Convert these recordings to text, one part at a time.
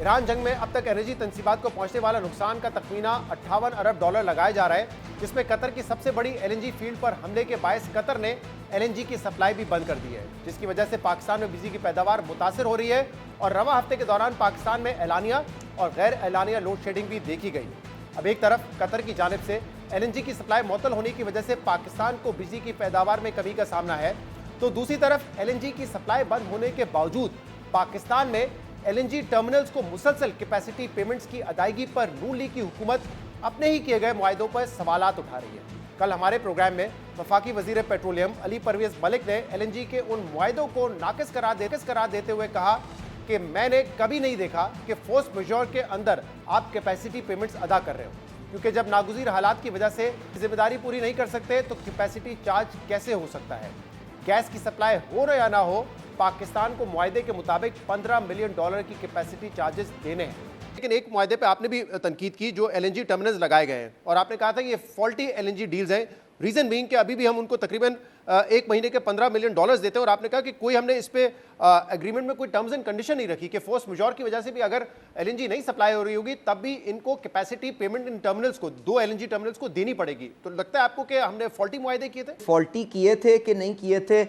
Iran जंग में अब तक एनर्जी तंसीबात को पहुंचने वाला नुकसान का तखमीना 58 अरब डॉलर लगाया जा रहा है, जिसमें कतर की सबसे बड़ी एलएनजी फील्ड पर हमले के बायस कतर ने एलएनजी की सप्लाई भी बंद कर दी है, जिसकी वजह से पाकिस्तान में बिजली की पैदावार मुतासर हो रही है। और रवा हफ्ते के दौरान पाकिस्तान में एलानिया और गैर एलानिया लोड शेडिंग भी देखी गई। अब एक तरफ कतर की जानिब से एलएनजी की सप्लाई मुअत्तल होने की वजह से पाकिस्तान को बिजली की पैदावार में कमी का सामना है, तो दूसरी तरफ एलएनजी की सप्लाई बंद होने के बावजूद पाकिस्तान में एलएनजी टर्मिनल्स को मुसलसल कैपेसिटी पेमेंट्स की अदायगी पर नून लीग की हुकूमत अपने ही किए गए मुआहदों पर सवालात उठा रही है। कल हमारे प्रोग्राम में वफाकी वजीर पेट्रोलियम अली परवेज मलिक ने एलएनजी के उन मुआहदों को नाकिस करार देते हुए कहा कि मैंने कभी नहीं देखा कि फोर्स मेजोर के अंदर आप कैपेसिटी पेमेंट्स अदा कर रहे हो, क्योंकि जब नागुज़ीर हालात की वजह से जिम्मेदारी पूरी नहीं कर सकते तो कैपेसिटी चार्ज कैसे हो सकता है। गैस की सप्लाई हो या ना हो, पाकिस्तान को मुआहदे के मुताबिक $15 मिलियन की कैपेसिटी चार्जेस देने हैं। लेकिन एक मुआहदे पे आपने भी तनकीद की जो एलएनजी टर्मिनल्स लगाए गए हैं, और आपने कहा था कि ये फॉल्टी एलएनजी डील्स हैं। रीजन बीइंग कि अभी भी हम उनको तकरीबन एक महीने के $15 मिलियन देते हैं, और आपने कहा कि कोई हमने इस पे एग्रीमेंट में कोई टर्म्स एंड कंडीशन नहीं रखी कि फोर्स मेजोर की वजह से भी अगर एलएनजी नहीं सप्लाई हो रही होगी तब भी इनको कैपेसिटी पेमेंट इन टर्मिनल्स को, 2 एलएनजी टर्मिनल्स को देनी पड़ेगी। तो लगता है आपको कि हमने फॉल्टी मुआहदे किए थे? फॉल्टी किए थे कि नहीं किए थे,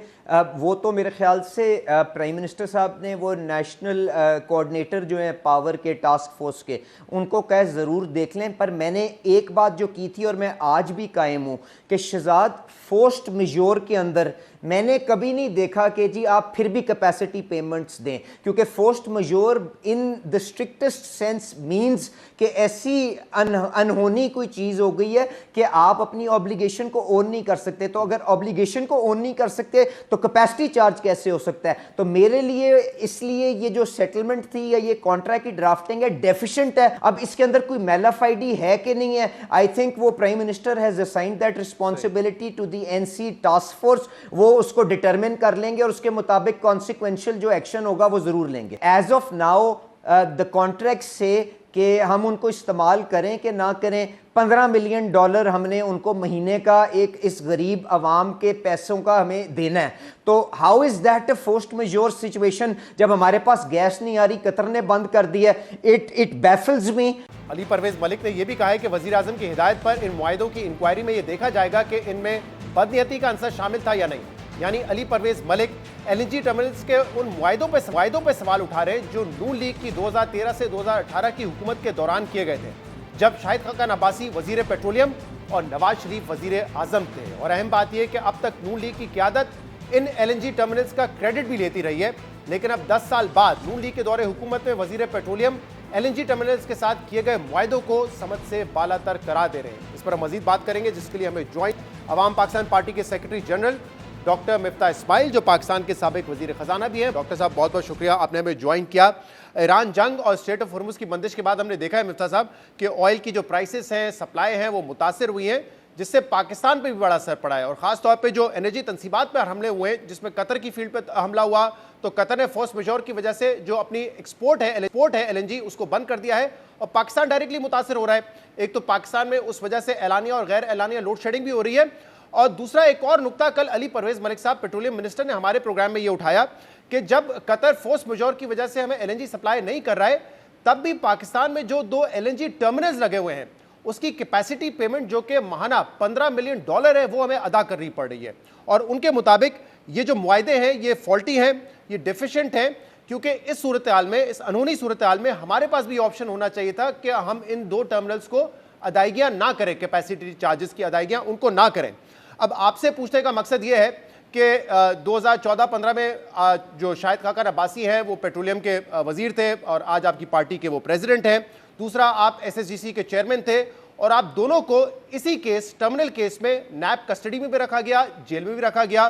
वो तो मेरे ख्याल से प्राइम मिनिस्टर साहब ने वो नेशनल कोऑर्डिनेटर जो है पावर के टास्क फोर्स के, उनको कह ज़रूर देख लें। पर मैंने एक बात जो की थी और मैं आज भी कायम हूँ कि शहजाद फोर्स मेजोर के अंदर मैंने कभी नहीं देखा कि जी आप फिर भी कैपेसिटी पेमेंट्स दें, क्योंकि force majeure in the strictest sense means कि ऐसी अनहोनी कोई चीज़ हो गई है कि आप अपनी ऑब्लिगेशन को ओन नहीं कर सकते। तो अगर ऑब्लिगेशन को ओन नहीं कर सकते तो कैपेसिटी चार्ज कैसे हो सकता है? तो मेरे लिए इसलिए ये जो सेटलमेंट थी या ये कॉन्ट्रैक्ट की ड्राफ्टिंग है डेफिशिएंट है। अब इसके अंदर कोई मेलाफाइडी है कि नहीं है, आई थिंक वो prime minister has assigned that responsibility to the NC task force, वो उसको डिटरमिन कर लेंगे और उसके मुताबिक कॉन्सिक्वेंशियल जो एक्शन होगा वो जरूर लेंगे। As of now the contract से कि हम उनको इस्तेमाल करें कि ना करें, $15 मिलियन हमने उनको महीने का एक इस गरीब आवाम के पैसों का हमें देना है। तो how is that a force majeure situation जब हमारे पास गैस नहीं आ रही, कतर ने बंद कर दिया? इट बैफल्स मी। अली परवेज मलिक ने यह भी कहा है कि वजीर आजम की हिदायत पर इन मुआहदों की इंक्वायरी में यह देखा जाएगा कि इनमें बदनीयती का अंसर शामिल था या नहीं। यानी अली परवेज मलिक एलएनजी टर्मिनल्स के उन मुआहदों पर सवाल उठा रहे हैं जो नून लीग की 2013 से 2018 की हुकूमत के दौरान किए गए थे, जब शाहिद खाकान अब्बासी वजीर पेट्रोलियम और नवाज शरीफ वजीर आजम थे। और अहम बात यह कि अब तक नून लीग की क़यादत इन एलएनजी टर्मिनल्स का क्रेडिट भी लेती रही है, लेकिन अब 10 साल बाद नून लीग के दौरे हुकूमत में वजीर पेट्रोलियम एलएनजी टर्मिनल्स के साथ किए गए मुआहदों को समझ से बालातर करार दे रहे हैं। इस पर हम मजीद बात करेंगे, जिसके लिए हमें ज्वाइंट अवाम पाकिस्तान पार्टी के secretary general doctor Miftah Ismail, जो पाकिस्तान के साबिक वजीर खजाना भी हैं। डॉक्टर साहब बहुत बहुत शुक्रिया, आपने हमें ज्वाइन किया। ईरान जंग और स्ट्रेट ऑफ हॉर्मुज़ की बंदिश के बाद हमने देखा है मिफ्ता साहब कि ऑयल की जो प्राइसेस हैं, सप्लाई हैं, वो मुतासर हुई हैं, जिससे पाकिस्तान पर भी बड़ा असर पड़ा है। और ख़ासतौर पर जो एनर्जी तनसीबात पर हमले हुए हैं, जिसमें कतर की फील्ड पर हमला हुआ, तो कतर ने फोर्स मेजोर की वजह से जो अपनी एक्सपोर्ट है एलएनजी, उसको बंद कर दिया है और पाकिस्तान डायरेक्टली मुतासर हो रहा है। एक तो पाकिस्तान में उस वजह से एलानिया और गैर एलानिया लोड शेडिंग भी हो रही है, और दूसरा एक और नुकता कल अली परवेज मलिक साहब पेट्रोलियम मिनिस्टर ने हमारे प्रोग्राम में ये उठाया कि जब कतर फोर्स मेजोर की वजह से हमें एलएनजी सप्लाई नहीं कर रहा है, तब भी पाकिस्तान में जो 2 एलएनजी टर्मिनल्स लगे हुए हैं उसकी कैपेसिटी पेमेंट जो कि माहाना $15 मिलियन है, वो हमें अदा करनी पड़ रही है। और उनके मुताबिक ये जो मुआहदे हैं ये फॉल्टी हैं, ये डेफिशिएंट हैं, क्योंकि इस सूरत हाल में, इस अनहोनी सूरत हाल में हमारे पास भी ऑप्शन होना चाहिए था कि हम इन 2 टर्मिनल्स को अदायगियां ना करें, कैपेसिटी चार्जेस की अदायगियां उनको ना करें। अब आपसे पूछने का मकसद ये है कि 2014-15 में जो शाहिद खाकान अब्बासी हैं वो पेट्रोलियम के वजीर थे और आज आपकी पार्टी के वो प्रेसिडेंट हैं। दूसरा, आप एसएसजीसी के चेयरमैन थे, और आप दोनों को इसी केस, टर्मिनल केस में नैब कस्टडी में भी रखा गया, जेल में भी रखा गया।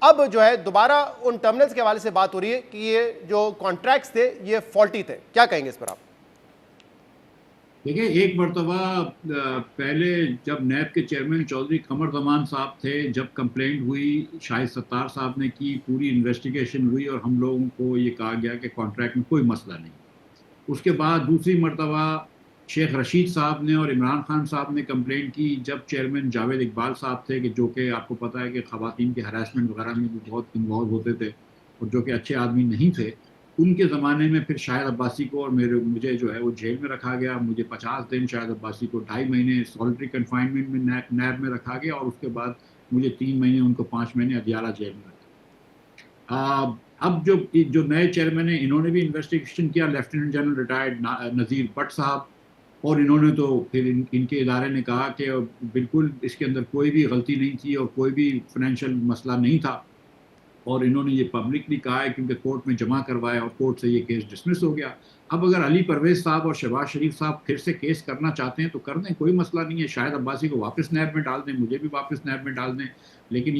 अब जो है दोबारा उन टर्मिनल्स के हवाले से बात हो रही है कि ये जो कॉन्ट्रैक्ट्स थे ये फॉल्टी थे। क्या कहेंगे इस पर आप? देखिए, एक मरतबा पहले जब नैब के चेयरमैन चौधरी कमर जमान साहब थे, जब कंप्लेंट हुई, शाहिद सत्तार साहब ने की, पूरी इन्वेस्टिगेशन हुई और हम लोगों को ये कहा गया कि कॉन्ट्रैक्ट में कोई मसला नहीं। उसके बाद दूसरी मरतबा शेख रशीद साहब ने और इमरान खान साहब ने कंप्लेंट की, जब चेयरमैन जावेद इकबाल साहब थे, कि जो कि आपको पता है कि ख़वातीन के हरासमेंट वगैरह में भी बहुत इन्वॉल्व होते थे और जो कि अच्छे आदमी नहीं थे। उनके ज़माने में फिर शाहिद अब्बासी को और मुझे जो है वो जेल में रखा गया। मुझे 50 दिन, शाहिद अब्बासी को 2.5 महीने सॉलिटरी कन्फाइनमेंट में नैब में रखा गया, और उसके बाद मुझे 3 महीने, उनको 5 महीने अदियाला जेल में रखा। अब जो नए चेयरमैन हैं, इन्होंने भी इन्वेस्टिगेशन किया, लेफ्टिनेंट जनरल रिटायर्ड नज़ीर भट्ट साहब, और इन्होंने तो फिर इनके इदारे ने कहा कि बिल्कुल इसके अंदर कोई भी गलती नहीं थी और कोई भी फाइनेंशियल मसला नहीं था, और इन्होंने ये पब्लिकली कहा है क्योंकि कोर्ट में जमा करवाया और कोर्ट से ये केस डिसमिस हो गया। अब अगर अली परवेज साहब और शहबाज शरीफ साहब फिर से केस करना चाहते हैं तो कर दें, कोई मसला नहीं है। शाहिद अब्बासी को वापस नैब में डाल दें, मुझे भी वापस नैब में डाल दें, लेकिन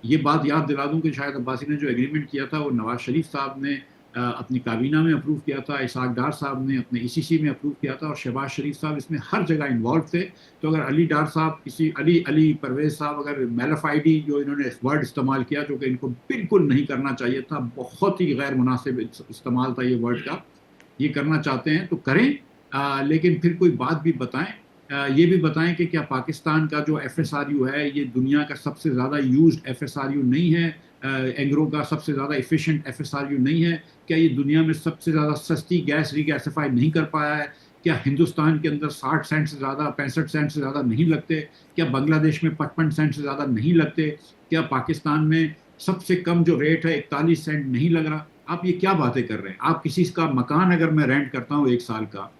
ये बात याद दिला दूं कि शाहिद अब्बासी ने जो एग्रीमेंट किया था वो नवाज शरीफ साहब ने अपनी काबीना में अप्रूव किया था, इसाक डार साहब ने अपने ECC में अप्रूव किया था, और शहबाज शरीफ साहब इसमें हर जगह इन्वॉल्व थे। तो अगर अली डार साहब अली परवेज साहब अगर मेलाफाइडी, जो इन्होंने वर्ड इस्तेमाल किया जो कि इनको बिल्कुल नहीं करना चाहिए था, बहुत ही गैर मुनासिब इस्तेमाल था ये वर्ड का, ये करना चाहते हैं तो करें, लेकिन फिर कोई बात भी बताएं। ये भी बताएं कि क्या पाकिस्तान का जो FSRU है ये दुनिया का सबसे ज़्यादा यूज्ड FSRU नहीं है, एंग्रो का सबसे ज़्यादा इफ़िशिएंट FSRU नहीं है, क्या ये दुनिया में सबसे ज़्यादा सस्ती गैस रीगैसिफाई नहीं कर पाया है, क्या हिंदुस्तान के अंदर 60 सेंट से ज़्यादा, 65 सेंट से ज़्यादा नहीं लगते, क्या बांग्लादेश में 55 सेंट से ज़्यादा नहीं लगते, क्या पाकिस्तान में सबसे कम जो रेट है 41 सेंट नहीं लग रहा? आप ये क्या बातें कर रहे हैं? आप किसी का मकान अगर मैं रेंट करता हूँ 1 साल का,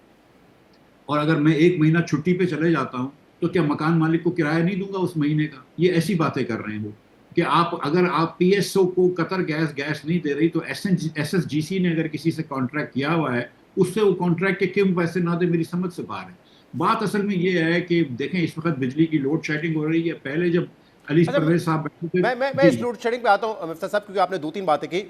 और अगर मैं 1 महीना छुट्टी पे चले जाता हूँ, तो क्या मकान मालिक को किराया नहीं दूंगा उस महीने का? ये ऐसी बातें कर रहे हैं वो कि अगर आप PSO को कतर गैस नहीं दे रही, तो SSGC ने अगर किसी से कॉन्ट्रैक्ट किया हुआ है, उससे वो कॉन्ट्रैक्ट के क्यों पैसे ना दे, मेरी समझ से बाहर है। बात असल में ये है कि देखें, इस वक्त बिजली की लोड शेडिंग हो रही है। पहले जब अली अच्छा, परवेज साहब बैठे थे, मैं इस लोड शेडिंग पे आता हूं मिफ्ता साहब, क्योंकि आपने 2-3 बातें की।